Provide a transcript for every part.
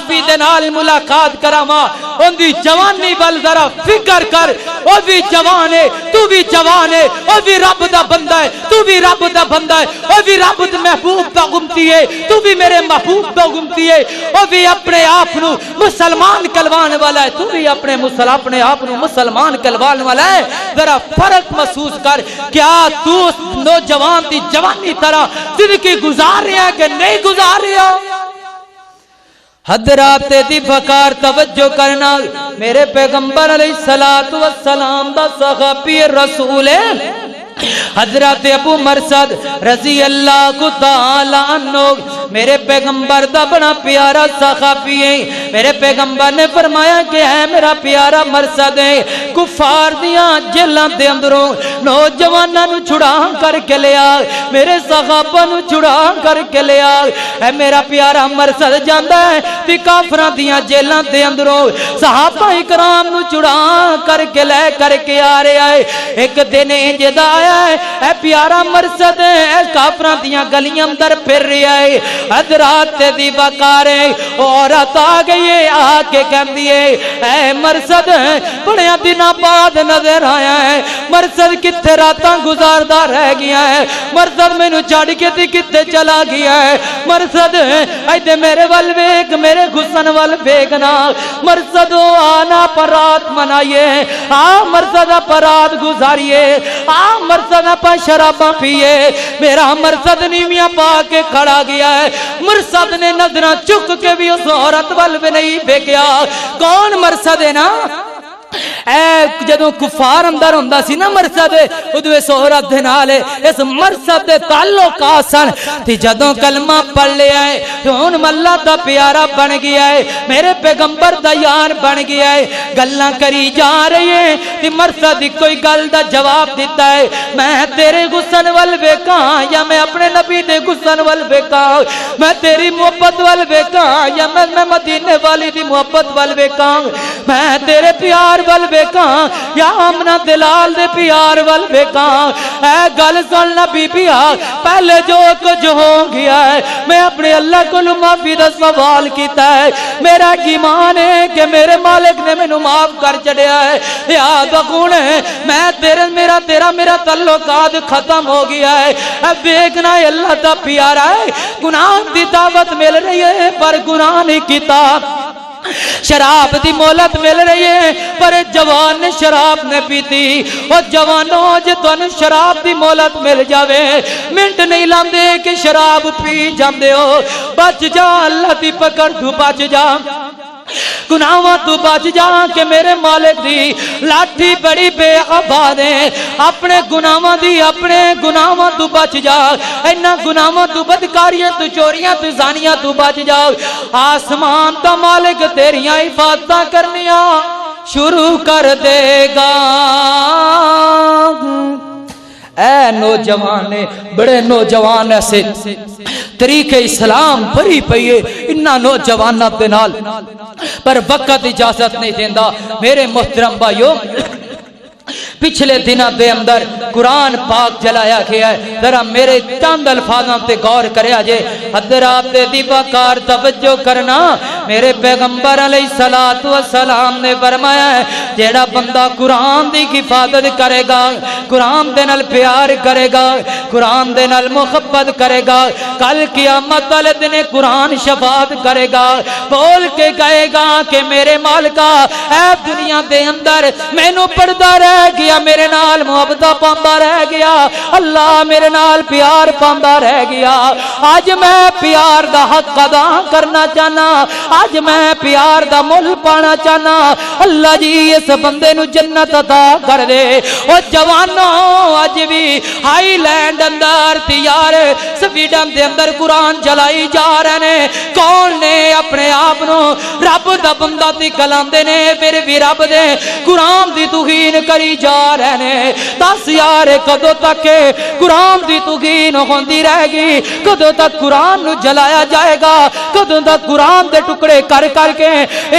صحابی دے نال ملاقات کراواں اون دی جوانی ول ذرا فکر کر او بھی جوان ہے تو بھی جوان ہے او بھی رب دا بندہ ہے تو بھی رب دا بندہ ہے او بھی رب دے محبوب دا گمتی ہے تو بھی میرے محبوب دا گمتی ہے او بھی اپنے آپ نو مسلمان کلوان والا ہے تو بھی اپنے آپ نو مسلمان کلوان والا ہے ذرا فرق محسوس کر کیا تو نوجوان دی جوانی طرح زندگی گزار رہا ہے کہ نہیں گزار رہا حضرات دی بکار توجہ کرنا میرے پیغمبر علیہ السلام دا صحابی رسول ہے حضرت ابو مرصد رضی اللہ تعالی عنہ میرے پیغمبر دا بڑا پیارا صحابی ہے میرے پیغمبر نے فرمایا کہ ہے میرا پیارا مرصد ہے کفار دیاں جیلاں دے اندروں نوجواناں نو چھڑا کر کے لیا میرے صحابہ نو چھڑا کر کے لیا اے میرا پیارا مرصد جاندا ہے تے کافراں دیاں جیلاں دے اندروں صحابہ کرام نو چھڑا کر کے لے کر کے آ رہا ہے ایک دن جدا اے پیارا مرصد اے کافراں دیاں گلیاں اندر پھر رہا ہے حضرات دی وقار عورت آ گئی ہے آ کے کہندی ہے اے مرصد بڑے دنوں بعد نظر آیا ہے مرصد کتے راتاں گزاردا رہ گیا ہے مرصد مینوں چھڈ کے تے کتے چلا گیا ہے مرصد ایدے میرے ول ویکھ میرے حسن ول ویکھ نا مرصد آنا پر رات منائیے آ مرصد پر رات گزاریے آ مرصد پا شراباں پیے میرا مرصد نیویاں پا کے کھڑا گیا ہے مرصد نے نظرہ چک کے بھی اس عورت وال بھی نہیں بھیگیا کون مرصد ہے نا اے جدوں کفار اندر ہوندا سی نا مرصد ادو اس عورت دے نال اس مرصد دے تعلقات سن تے جدوں کلمہ پڑھ لیا ہے تے ہن اللہ دا پیارا بن گیا ہے میرے پیغمبر دا یار بن گیا ہے گلاں کری جا رہی ہے تے مرصد کوئی گل دا جواب دیتا ہے میں تیرے حسن ول ویکھاں یا میں اپنے نبی دے حسن ول ویکھاں میں تیری محبت ول ویکھاں یا میں مدینے والی دی محبت ول ویکھاں میں تیرے پیار ول ویکھاں یا آمنہ دلال دے پیار ول ویکھاں اے گل سننا بی بیا پہلے جو کچھ ہو گیا ہے میں اپنے اللہ کو معافی دا سوال کیتا ہے میرا ایمان ہے کہ میرے مالک نے مینوں معاف کر چھڈیا ہے یاد رکھنا میں تیرا تعلقات ختم ہو گیا ہے اب دیکھنا اللہ دا پیارا ہے گناہ دی دعوت مل رہی ہے پر گناہ نہیں کیتا شراب دی مولت مل رہی ہے پر جوان نے شراب نے پیتی اور جوانوں جے تانوں شراب دی مولت مل جاوے منٹ نہیں لاندے کہ شراب پی جاندے ہو بچ جا اللہ دی پکڑ تو بچ جا گناہاں تو بچ جا کہ میرے مالک دی لاٹھی بڑی بے آباد ہے اپنے گناہاں تو بچ جا اینا گناہاں تو بدکاریاں تو چوریاں تو زانیاں تو بچ جا آسمان دا مالک تیریاں حفاظتاں کرنیاں شروع کر دے گا اے نوجوان بڑے نوجوان ایسے طریق اسلام بری پئیے انہاں نوجواناں دے نال پر وقت اجازت نہیں دیندا میرے محترم بھائیو پچھلے دنوں دے اندر قرآن پاک جلایا گیا ہے ذرا میرے چند الفاظاں تے غور کریا جے حضرات دی وقار توجہ کرنا میرے پیغمبر علیہ السلام نے فرمایا ہے جیڑا بندہ قرآن دی حفاظت کرے گا قرآن دے نال پیار کرے گا قرآن دے نال محبت کرے گا کل قیامت والے دن قرآن شفاعت کرے گا بول کے کہے گا کہ میرے مالکا اے دنیا دے اندر مینوں پڑھدا رہ گیا میرے نال محبت پاندا رہ گیا اللہ میرے نال پیار پاندا رہ گیا آج میں پیار دا حق ادا کرنا چاہنا آج میں پیار دا مل پانا چاہنا اللہ جی اس بندے نو جنت عطا کر دے او جوانوں آج بھی ہائی لینڈ اندر تیار سویڈن دے اندر قرآن جلائی جا رہے نے کون نے اپنے آپ نو رب دا بندہ تے کلاندے نے میرے بھی رب دے قرآن دی توہین کری جا رہے نے دس یار کدو تک قرآن دی توہین ہوندی رہے گی کدو تک قرآن نو جلایا جائے گا کدو تک قرآن دے ٹکڑے ٹکڑے کر کر کے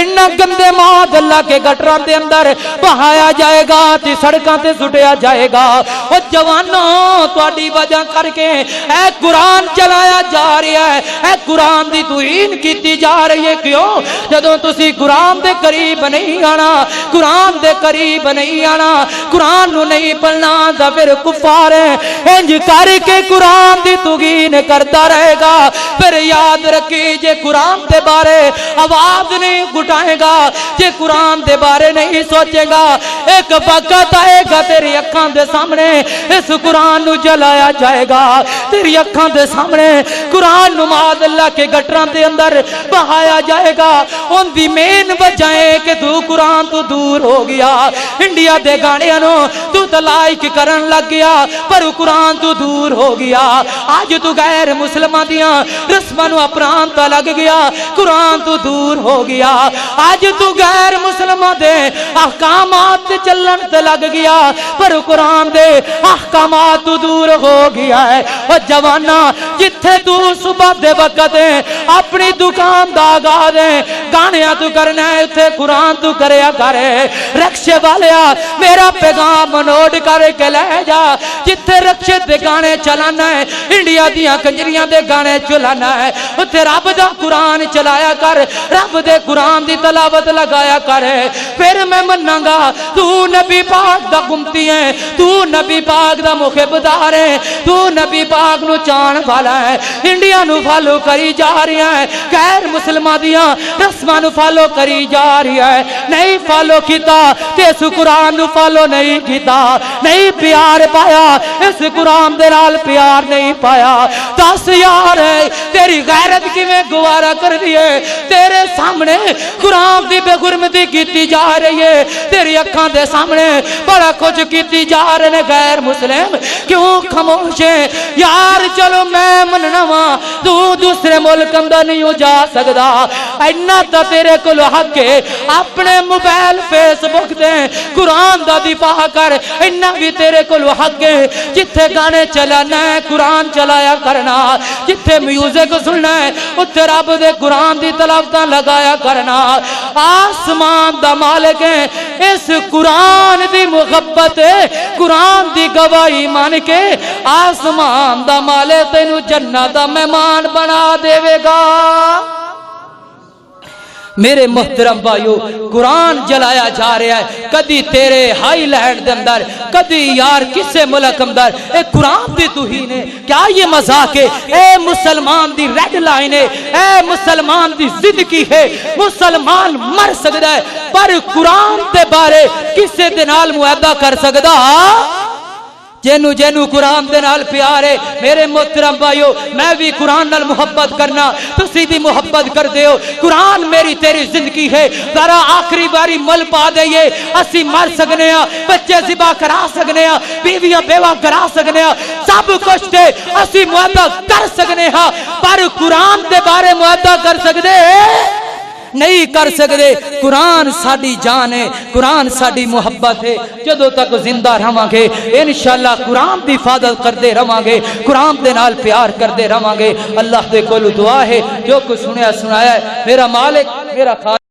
ان گندے معاذ اللہ کے گٹراں دے اندر بہایا جائے گا تے سڑکاں تے سٹیا جائے گا۔ او جوانوں تہاڈی وجہ کر کے اے قرآن چلایا جا رہا ہے، اے قرآن دی توہین کیتی جا رہی ہے۔ کیوں؟ جدوں تسی قرآن دے قریب نہیں آنا، قرآن دے قریب نہیں آنا، قرآن نو نہیں پڑھنا تے پھر کفار ہے انج کر کے قرآن دی توہین کرتا رہے گا۔ پھر یاد رکھی جے قرآن دے بارے آواز نہیں اٹھائے گا، جے قرآن دے بارے نہیں سوچے گا، ایک وقت آئے گا تیری اکھاں دے سامنے اس قرآن نو جلایا جائے گا، تیری اکھاں دے سامنے قرآن نو معاذ اللہ کے گٹراں دے اندر بہایا جائے گا۔ ان دی مین وجہ ہے کہ تو قرآن تو دور ہو گیا، انڈیا دے گانیاں نو تو لائک کرن لگ گیا پر قرآن تو دور ہو گیا۔ آج تو غیر مسلمان دیاں رسماں نو اپنان تا لگ گیا، قرآن تو دور ہو گیا۔ آج تو غیر مسلمان دے احکامات تے چلن تے لگ گیا پر قرآن دے احکامات تو دور ہو گیا ہے۔ او جوانا جتھے تو صبح دے وقت اپنی دکان دا آغاز گانیاں تو کرنا ہے، اتھے قرآن تو کریا کرے۔ رکشے والیا میرا پیغام نوٹ کر کے لے جا، جتھے رکشے دے گانے چلانا ہے، انڈیا دیاں کنجریاں دے گانے چلانا ہے، اتھے رب دا قرآن چلایا کر، رب دے قرآن دی تلاوت لگایا کر۔ پھر میں مننا گا تو نبی پاک دا گمتی ہے، تو نبی پاک دا محبدار ہے، تو نبی پاک نو چان والا ہے۔ انڈیا نو فالو کری جا رہی ہے، غیر مسلمان دیاں رسماں نو فالو کری جا رہی ہے، نہیں فالو کیتا تے اس قرآن نو فالو نہیں کیتا، نہیں پیار پایا اس قرآن دے نال پیار نہیں پایا۔ دس یار ہے تیری غیرت کیویں گوارا کر رہی ہے، تیرے سامنے قرآن دی بے غرمتی کیتی جا رہی ہے، تیری اکھاں دے سامنے بڑا کچھ کیتی جا رہے نے غیر مسلم، کیوں خاموش ہے؟ یار چلو میں مننا وا تو دوسرے ملک اندر نہیں ہو جا سکدا، اینا تا تیرے کول حق ہے اپنے موبائل فیس بک تے قرآن دا دفاع کر، اینا بھی تیرے کول حق ہے جتھے گانے چلانا ہے قرآن چلایا کرنا، جتھے میوزک سننا ہے اتھے رب دے قرآن دی تلاوتاں لگایا کرنا۔ آسمان دا مالک ہے اس قرآن دی محبت قرآن دی گواہی مان کے آسمان دا مالک تینو جنت دا مہمان بنا دے گا۔ میرے محترم بھائیو قرآن جلایا جا رہا ہے، کدی تیرے ہائی لینڈ دے اندر، کدی یار کسے ملک اندر، اے قرآن دی توہین ہے، کیا یہ مذاق ہے؟ اے مسلمان دی ریڈ لائن ہے، اے مسلمان دی زندگی ہے، مسلمان مر سکتا ہے پر قرآن دے بارے کسے دے نال معاہدہ کر سکتا؟ جنو قرآن دے نال پیار ہے۔ میرے محترم بھائیو میں بھی قرآن نال محبت کرنا، تسی بھی محبت کر دیو، قرآن میری تیری زندگی ہے۔ ذرا آخری باری مل پا دئیے، اسی مر سکنے ہیں، بچے ذبح کرا سکنے ہیں، بیویاں بیوہ کرا سکنے ہیں، سب کچھ دے اسی معاہدہ کر سکنے ہیں پر قرآن دے بارے معاہدہ کر سکتے نہیں کر سکتے۔ قرآن ساڈی جان ہے، قرآن ساڈی محبت ہے، جدوں تک زندہ رہاں گے انشاءاللہ قرآن دی حفاظت کردے رہاں گے، قرآن دے نال پیار کردے رہاں گے۔ اللہ دے کول دعا ہے جو کچھ سنیا سنایا ہے، میرا مالک میرا خالق